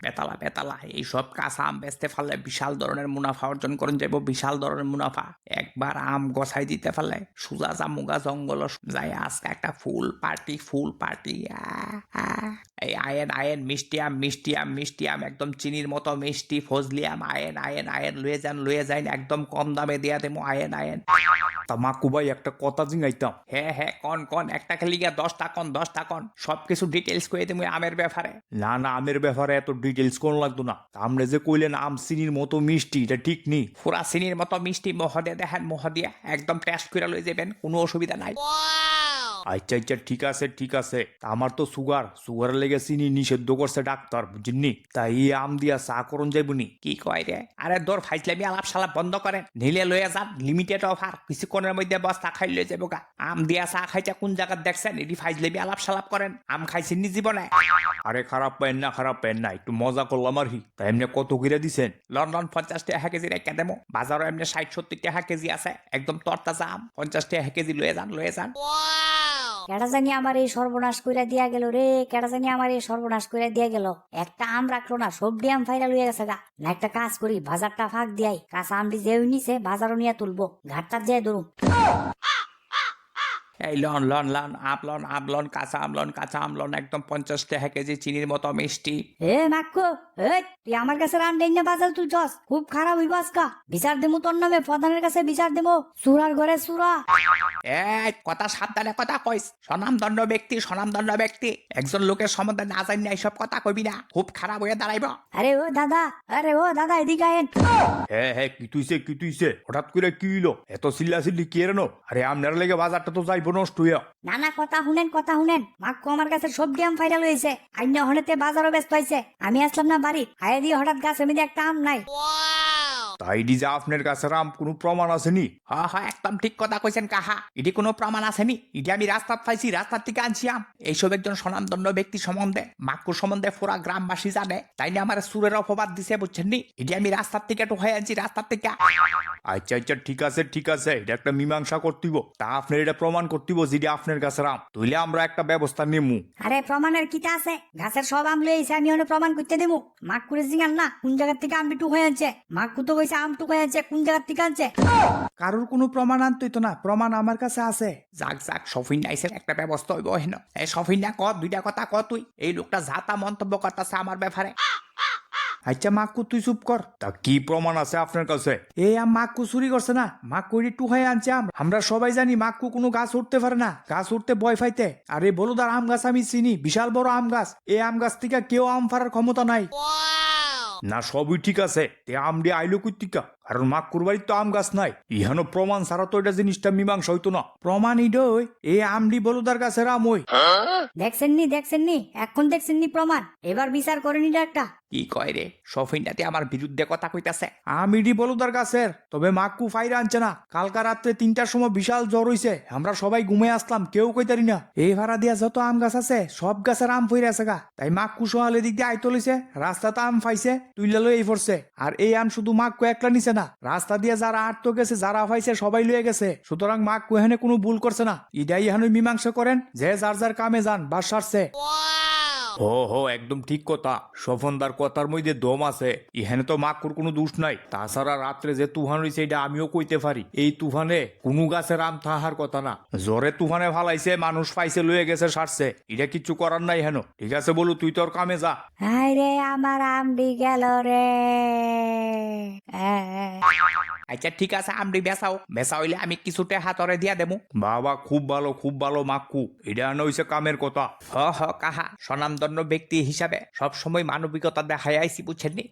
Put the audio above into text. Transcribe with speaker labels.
Speaker 1: বেতালা বেতালা এইসব কাঁচা আম বেচতে পারলে বিশাল ধরনের মুনাফা অর্জন করেন যাইব, বিশাল ধরনের মুনাফা। একবার আম গছাই দিতে পারলে সুজা জামুগা জঙ্গল যাই আজকে একটা ফুল পার্টি এই আয়েন আয়েন মিষ্টি আম মিষ্টি আম মিষ্টি আম একদম চিনির মতো মিষ্টি ফজলি আম আয়েন আয়েন আয়েন লয়ে যান একদম কম দামে দিয়া দেবো আয়েন আয়েন।
Speaker 2: তা মাকু ভাই একটা কথা জিঙ্গাইতাম।
Speaker 1: হ্যাঁ কন একটা খেলি গিয়া 10টা কন সবকিছু ডিটেলস করে দেবো আমের ব্যাপারে।
Speaker 2: না না, আমের ব্যাপারে এত ডিটেলস কোন লাগতো না। আপনি যে কইলেন আম চিনির মতো মিষ্টি, এটা ঠিক নি?
Speaker 1: পুরা চিনির মতো মিষ্টি মহদে দেখেন মহদিয়া একদম টেস্ট করে লয়ে যাবেন, কোনো অসুবিধা নাই।
Speaker 2: আচ্ছা আচ্ছা, ঠিক আছে ঠিক আছে। তা আমার তো সুগারের লেগে চিনি নিষিদ্ধ করছে ডাক্তার, বুঝিনি। তাই এই আম দিয়া চা করন যাইবনি?
Speaker 1: কি কয় রে? আরে দৌড় ফাইজলামি আলাপ সালাপ বন্ধ করেন, নিলে লয়ে যান লিমিটেড অফার, কিছুক্ষণের মধ্যে বস্তা খাই লয়ে যাবো গা। আম দিয়া চা খাইটা কোন জায়গায় দেখছেন? এটি ফাইজলামি আলাপ সালাপ করেন, আম খাইছেন নি জীবনে?
Speaker 2: আরে খারাপ পেন না, একটু মজা করলাম আর কি। তাই এমনি কত করে দিছেন?
Speaker 1: লন্ডন 50 টাকা কেজি রেখে দেবো, বাজারও এমনি 60-70 টাকা কেজি আছে, একদম তরতাজা আম 50 টাকা কেজি লয়ে যান।
Speaker 3: কেডা জানি আমার এই সর্বনাশ কইরা দিয়া গেল রে, কেডা জানি আমার এই সর্বনাশ কইরা দিয়া গেল। একটা আম রাখলো না, সবডি আম ফাইরা লইয়া গেছে গা। না একটা কাজ করি, বাজারটা ফাঁক দিয়াই কাঁচা আমটি যে নিছে বাজারও নিয়ে তুলবো, ঘাটটার যেয়ে ধরুম।
Speaker 1: এই লন কাঁচা আমলন একদম 50 টাকা কেজি চিনির মতো মিষ্টি।
Speaker 3: এ মাক্কু, তুই আমার কাছে রাম দেই না বাজার তুলছস, খুব খারাপ হইব আজকা। বিচার দেবো তোর নামে, প্রধানের কাছে বিচার দেবো, সুরার ঘরে সুরা।
Speaker 1: কথা সাবধানে কথা কইস, স্বনামদণ্ড ব্যক্তি একজন লোকের সম্বন্ধে না জানি না এইসব কথা কইবি না, খুব খারাপ হয়ে দাঁড়াইব।
Speaker 3: আরে ও দাদা এদিকে আয়েন।
Speaker 2: হ্যাঁ কি তুইছে হঠাৎ করে কি হইলো? এত চিল্লি কে রেনো? আরে আমনার লেগে বাজারটা তো যাইব নষ্ট হইয়া।
Speaker 3: নানা কথা শুনেন, মাক্কু আমার কাছে সবজি আম ফাইরাল হয়েছে, আইন হনেতে বাজারও ব্যস্ত হয়েছে। আমি আসলাম না বাড়ি, আয়া দিয়ে হঠাৎ গাছের মধ্যে একটা আম নাই।
Speaker 2: তাই যে আপনার কাছে আম কোনো প্রমাণ আসেনি?
Speaker 1: হ্যাঁ একদম ঠিক কথা কইছেন কাহা, এটি কোনো প্রমাণ আসেনি, এটি আমি রাস্তাত পাইছি, রাস্তার থেকে আনছি আম। এইসব একজন স্বনামধন্য ব্যক্তি সম্বন্ধে, মাক্কুর সম্বন্ধে পুরা গ্রামবাসী জানে, তাই না আমার সুরের অপবাদ দিছে, বুঝছেন নি? এটি আমি রাস্তার থেকে একটু হয়ে আনছি, রাস্তার থেকে।
Speaker 2: আচ্ছা ঠিক আছে, এটা একটা মীমাংসা করতিব। তা আপনার এটা প্রমাণ করতিব যেটি আপনার কাছে আম, তুইলে আমরা একটা ব্যবস্থা নেমু।
Speaker 3: আরে প্রমাণের কিটা আছে? গাছের সব আম লইছে, আমি ওনে প্রমাণ করতে দেবো। মাক্কুরে জিগান না কোন জায়গার থেকে আম টুক হয়ে আনছে, মাক্কু তো কইছে আম টুক হয়ে আনছে, কোন জায়গার থেকে আনছে?
Speaker 1: কারোর কোনো প্রমাণ আনতই তো না, প্রমাণ আমার কাছে আছে। যাক সফিন নাইসের একটা ব্যবস্থা হইব হেন। এই সফিন না ক, দুইটা কথা ক তুই, এই লোকটা যাতা মন্তব্য করতেছে আমার ব্যাপারে।
Speaker 2: আচ্ছা মাক্কু তুই চুপ কর। তা কি প্রমাণ আছে আপনার কাছে?
Speaker 1: এই আম মাক্কু চুরি করছে না, মাক্কু এটি টুহাই আনছে আম। আমরা সবাই জানি মাক্কু কোনো গাছ উঠতে পারে না, গাছ উঠতে ভয় পাইতে। আর এই বলুদার আম গাছ আমি চিনি, বিশাল বড় আম গাছ, এই আম গাছ থেকে কেউ আম ফারার ক্ষমতা নাই।
Speaker 2: না সবই ঠিক আছে, তে আমডি আইলো কুত্তিকা, কারণ মাক্কুর বাড়ির তো আম গাছ নাই। ইহানো প্রমাণ ছাড়া তো এটা জিনিসটা মীমাংসা হইতো না।
Speaker 1: প্রমাণ ইডই এই আমডি বলুদার গাছের আম ওই।
Speaker 3: দেখছেন নি এখন দেখছেন নি প্রমাণ? এবার বিচার করেনি একটা।
Speaker 1: কি কয় রে? সফিনাতে আমার বিরুদ্ধে কথা কইতাছে। আমিডি বলুদার গাছের, তবে মাক্কু ফাইরা আনছে না। কালকা রাত্রে 3টার সময় বিশাল জ্বর হইছে, আমরা সবাই ঘুমে আসলাম, কেউ কইতারি না। এই ভাড়া দিয়া যত আম গাছ আছে সব গাছের আম ফইরে আছে গা। তাই মাক্কু সহালে দিক দিয়ে আইতো লইছে, রাস্তাতে আম ফাইছে, তুইলা লই এই পড়ছে। আর এই আম শুধু মাক্কু একলা নিছে না, রাস্তা দিয়ে যারা আটতো গেছে, যারা ফাইছে সবাই লয়ে গেছে। সুতরাং মাক্কু এখানে কোনো ভুল করছে না। ইডাই এখানে মীমাংসা করেন, যে যার কামে যান, বাস সারছে।
Speaker 2: হো একদম ঠিক কথা। সফনদার কথার মধ্যে দম আছে। এখানে তো মাক্কুর কোনো দোষ নাই। তাছাড়া রাত্রে যে তুফান হইছে এটা আমিও কইতে পারি। এই তুফানে কোনো গাছের আম থাহার কথা না। জ্বরে তুফানে ফালাইছে, মানুষ পাইছে, লয়ে গেছে, সারছে, এটা কিচ্ছু করার নাই হেন। ঠিক আছে বলু, তুই তোর কামে যা।
Speaker 3: হাই রে আমার আমডি গেল রে।
Speaker 1: আচ্ছা ঠিক আছে, আমডি বেচা হইলে আমি কিছু টাকা তরে দিয়া দেবো।
Speaker 2: বাবা খুব ভালো মাক্কু, এটা হইছে কামের কথা।
Speaker 1: কাহা স্বনামধন্য ব্যক্তি হিসাবে সব সময় মানবিকতা দেখাই আইছি, বুঝছেন নি?